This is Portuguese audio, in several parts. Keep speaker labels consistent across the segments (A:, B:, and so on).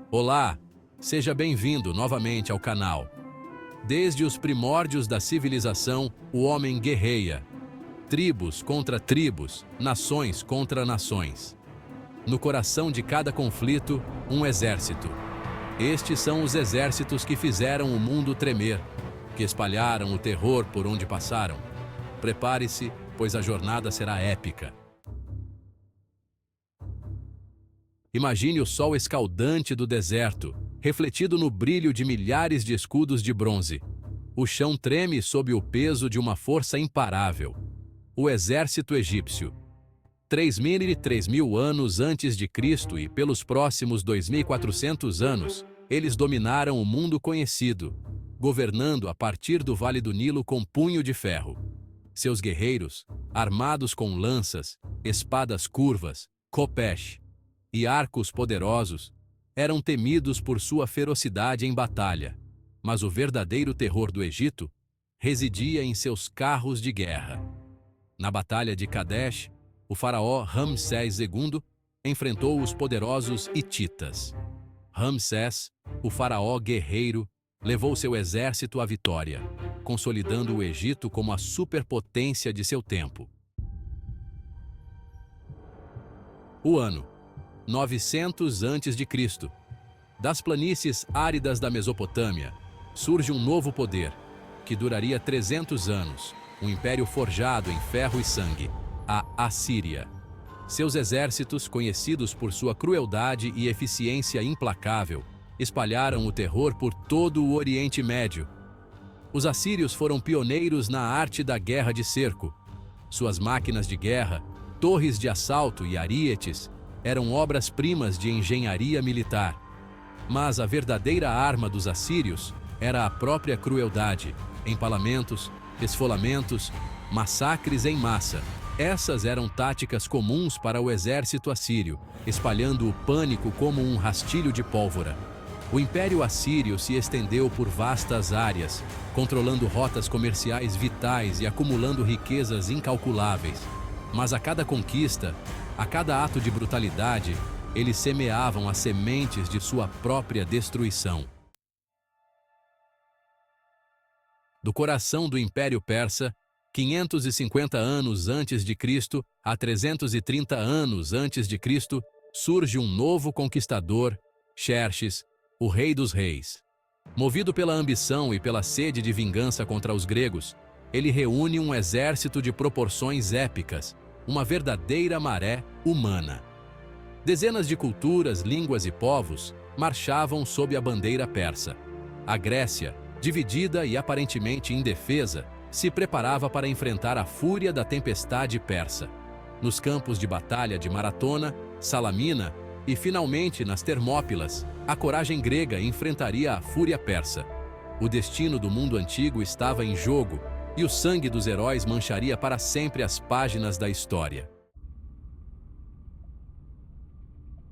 A: Olá, seja bem-vindo novamente ao canal. Desde os primórdios da civilização, o homem guerreia. Tribos contra tribos, nações contra nações. No coração de cada conflito, um exército. Estes são os exércitos que fizeram o mundo tremer, que espalharam o terror por onde passaram. Prepare-se, pois a jornada será épica. Imagine o sol escaldante do deserto, refletido no brilho de milhares de escudos de bronze. O chão treme sob o peso de uma força imparável. O exército egípcio. 3.000 anos antes de Cristo e pelos próximos 2.400 anos, eles dominaram o mundo conhecido, governando a partir do Vale do Nilo com punho de ferro. Seus guerreiros, armados com lanças, espadas curvas, khopesh e arcos poderosos, eram temidos por sua ferocidade em batalha, mas o verdadeiro terror do Egito residia em seus carros de guerra. Na Batalha de Kadesh, o faraó Ramsés II enfrentou os poderosos hititas. Ramsés, o faraó guerreiro, levou seu exército à vitória, consolidando o Egito como a superpotência de seu tempo. O ano 900 a.C. Das planícies áridas da Mesopotâmia, surge um novo poder, que duraria 300 anos, um império forjado em ferro e sangue, a Assíria. Seus exércitos, conhecidos por sua crueldade e eficiência implacável, espalharam o terror por todo o Oriente Médio. Os assírios foram pioneiros na arte da guerra de cerco. Suas máquinas de guerra, torres de assalto e arietes eram obras-primas de engenharia militar. Mas a verdadeira arma dos assírios era a própria crueldade, empalamentos, esfolamentos, massacres em massa. Essas eram táticas comuns para o exército assírio, espalhando o pânico como um rastilho de pólvora. O Império Assírio se estendeu por vastas áreas, controlando rotas comerciais vitais e acumulando riquezas incalculáveis. Mas a cada conquista, a cada ato de brutalidade, eles semeavam as sementes de sua própria destruição. Do coração do Império Persa, 550 anos antes de Cristo a 330 anos antes de Cristo, surge um novo conquistador, Xerxes, o rei dos reis. Movido pela ambição e pela sede de vingança contra os gregos, ele reúne um exército de proporções épicas, uma verdadeira maré humana. Dezenas de culturas, línguas e povos marchavam sob a bandeira persa. A Grécia, dividida e aparentemente indefesa, se preparava para enfrentar a fúria da tempestade persa. Nos campos de batalha de Maratona, Salamina e, finalmente, nas Termópilas, a coragem grega enfrentaria a fúria persa. O destino do mundo antigo estava em jogo, e o sangue dos heróis mancharia para sempre as páginas da história.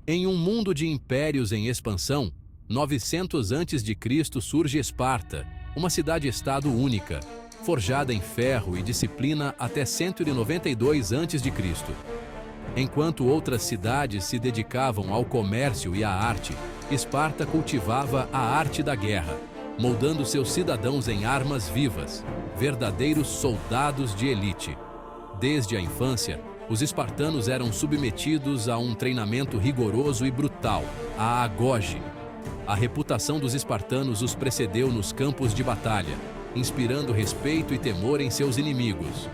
A: Em um mundo de impérios em expansão, 900 a.C. surge Esparta, uma cidade-estado única, forjada em ferro e disciplina até 192 a.C. Enquanto outras cidades se dedicavam ao comércio e à arte, Esparta cultivava a arte da guerra, moldando seus cidadãos em armas vivas, verdadeiros soldados de elite. Desde a infância, os espartanos eram submetidos a um treinamento rigoroso e brutal, a agoge. A reputação dos espartanos os precedeu nos campos de batalha, inspirando respeito e temor em seus inimigos.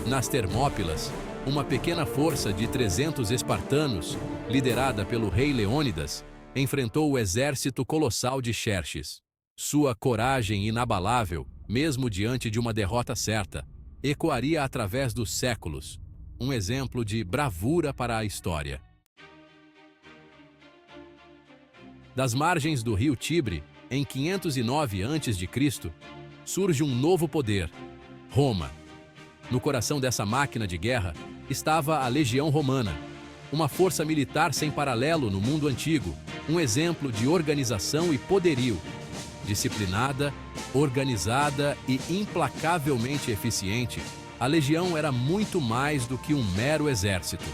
A: Nas Termópilas, uma pequena força de 300 espartanos, liderada pelo rei Leônidas, enfrentou o exército colossal de Xerxes. Sua coragem inabalável, mesmo diante de uma derrota certa, ecoaria através dos séculos, um exemplo de bravura para a história. Das margens do rio Tibre, em 509 a.C., surge um novo poder, Roma. No coração dessa máquina de guerra estava a Legião Romana, uma força militar sem paralelo no mundo antigo, um exemplo de organização e poderio. Disciplinada, organizada e implacavelmente eficiente, a legião era muito mais do que um mero exército.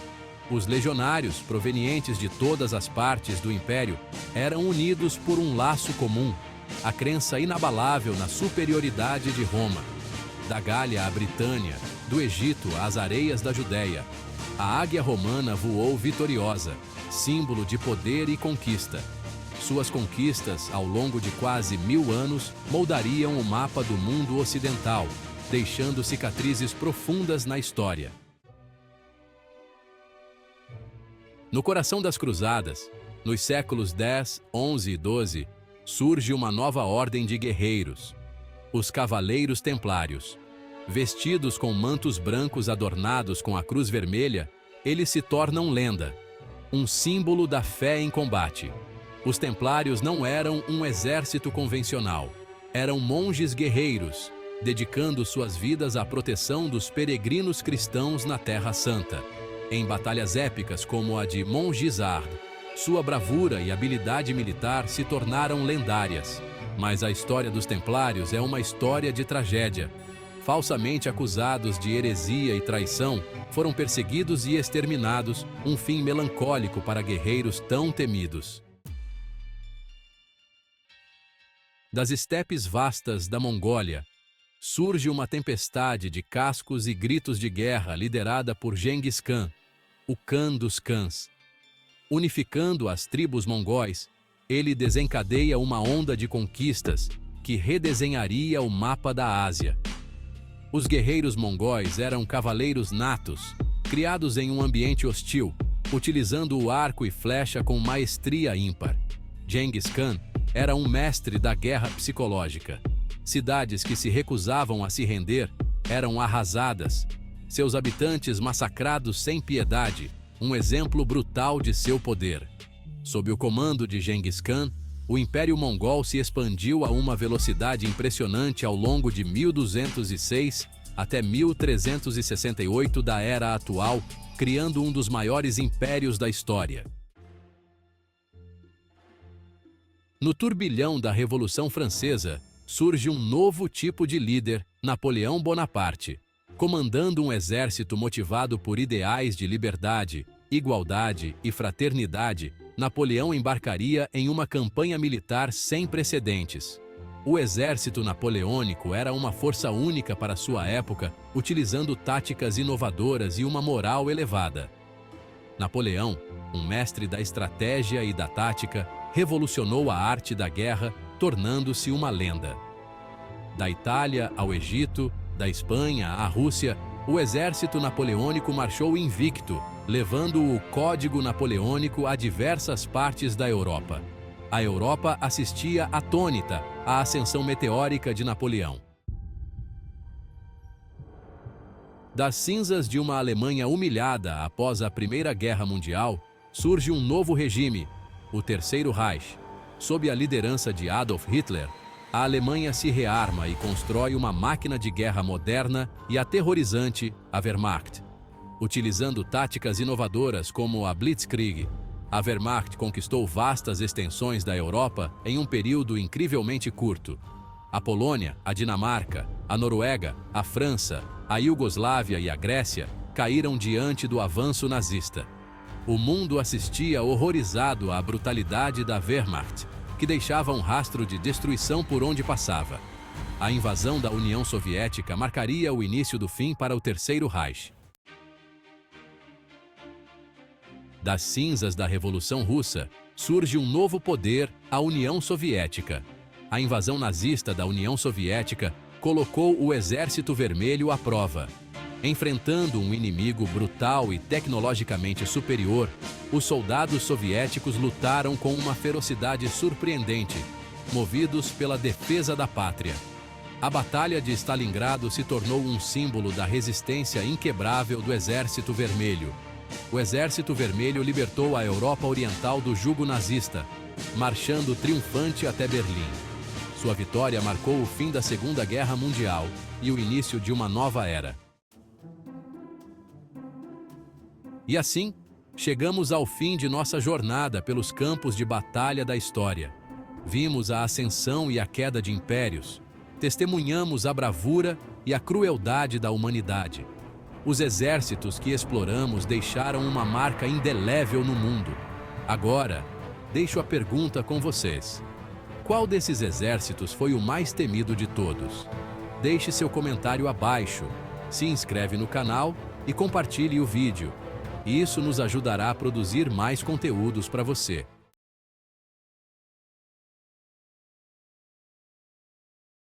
A: Os legionários, provenientes de todas as partes do império, eram unidos por um laço comum, a crença inabalável na superioridade de Roma. Da Gália à Britânia, do Egito às areias da Judéia, a águia romana voou vitoriosa, símbolo de poder e conquista. Suas conquistas, ao longo de quase 1000 anos, moldariam o mapa do mundo ocidental, deixando cicatrizes profundas na história. No coração das cruzadas, nos séculos 10, 11 e 12, surge uma nova ordem de guerreiros, os Cavaleiros Templários. Vestidos com mantos brancos adornados com a cruz vermelha, eles se tornam lenda, um símbolo da fé em combate. Os Templários não eram um exército convencional, eram monges guerreiros, dedicando suas vidas à proteção dos peregrinos cristãos na Terra Santa. Em batalhas épicas como a de Montgisard, sua bravura e habilidade militar se tornaram lendárias. Mas a história dos Templários é uma história de tragédia. Falsamente acusados de heresia e traição, foram perseguidos e exterminados, um fim melancólico para guerreiros tão temidos. Das estepes vastas da Mongólia, surge uma tempestade de cascos e gritos de guerra liderada por Genghis Khan, o Khan dos Khans. Unificando as tribos mongóis, ele desencadeia uma onda de conquistas que redesenharia o mapa da Ásia. Os guerreiros mongóis eram cavaleiros natos, criados em um ambiente hostil, utilizando o arco e flecha com maestria ímpar. Genghis Khan era um mestre da guerra psicológica. Cidades que se recusavam a se render eram arrasadas, seus habitantes massacrados sem piedade, um exemplo brutal de seu poder. Sob o comando de Genghis Khan, o Império Mongol se expandiu a uma velocidade impressionante ao longo de 1206 até 1368 da era atual, criando um dos maiores impérios da história. No turbilhão da Revolução Francesa, surge um novo tipo de líder, Napoleão Bonaparte. Comandando um exército motivado por ideais de liberdade, igualdade e fraternidade, Napoleão embarcaria em uma campanha militar sem precedentes. O exército napoleônico era uma força única para sua época, utilizando táticas inovadoras e uma moral elevada. Napoleão, um mestre da estratégia e da tática, revolucionou a arte da guerra, tornando-se uma lenda. Da Itália ao Egito, da Espanha à Rússia, o exército napoleônico marchou invicto, levando o Código Napoleônico a diversas partes da Europa. A Europa assistia atônita à ascensão meteórica de Napoleão. Das cinzas de uma Alemanha humilhada após a Primeira Guerra Mundial, surge um novo regime, o Terceiro Reich. Sob a liderança de Adolf Hitler, a Alemanha se rearma e constrói uma máquina de guerra moderna e aterrorizante, a Wehrmacht. Utilizando táticas inovadoras como a Blitzkrieg, a Wehrmacht conquistou vastas extensões da Europa em um período incrivelmente curto. A Polônia, a Dinamarca, a Noruega, a França, a Iugoslávia e a Grécia caíram diante do avanço nazista. O mundo assistia horrorizado à brutalidade da Wehrmacht, que deixava um rastro de destruição por onde passava. A invasão da União Soviética marcaria o início do fim para o Terceiro Reich. Das cinzas da Revolução Russa, surge um novo poder, a União Soviética. A invasão nazista da União Soviética colocou o Exército Vermelho à prova. Enfrentando um inimigo brutal e tecnologicamente superior, os soldados soviéticos lutaram com uma ferocidade surpreendente, movidos pela defesa da pátria. A Batalha de Stalingrado se tornou um símbolo da resistência inquebrável do Exército Vermelho. O Exército Vermelho libertou a Europa Oriental do jugo nazista, marchando triunfante até Berlim. Sua vitória marcou o fim da Segunda Guerra Mundial e o início de uma nova era. E assim, chegamos ao fim de nossa jornada pelos campos de batalha da história. Vimos a ascensão e a queda de impérios, testemunhamos a bravura e a crueldade da humanidade. Os exércitos que exploramos deixaram uma marca indelével no mundo. Agora, deixo a pergunta com vocês. Qual desses exércitos foi o mais temido de todos? Deixe seu comentário abaixo, se inscreve no canal e compartilhe o vídeo. Isso nos ajudará a produzir mais conteúdos para você.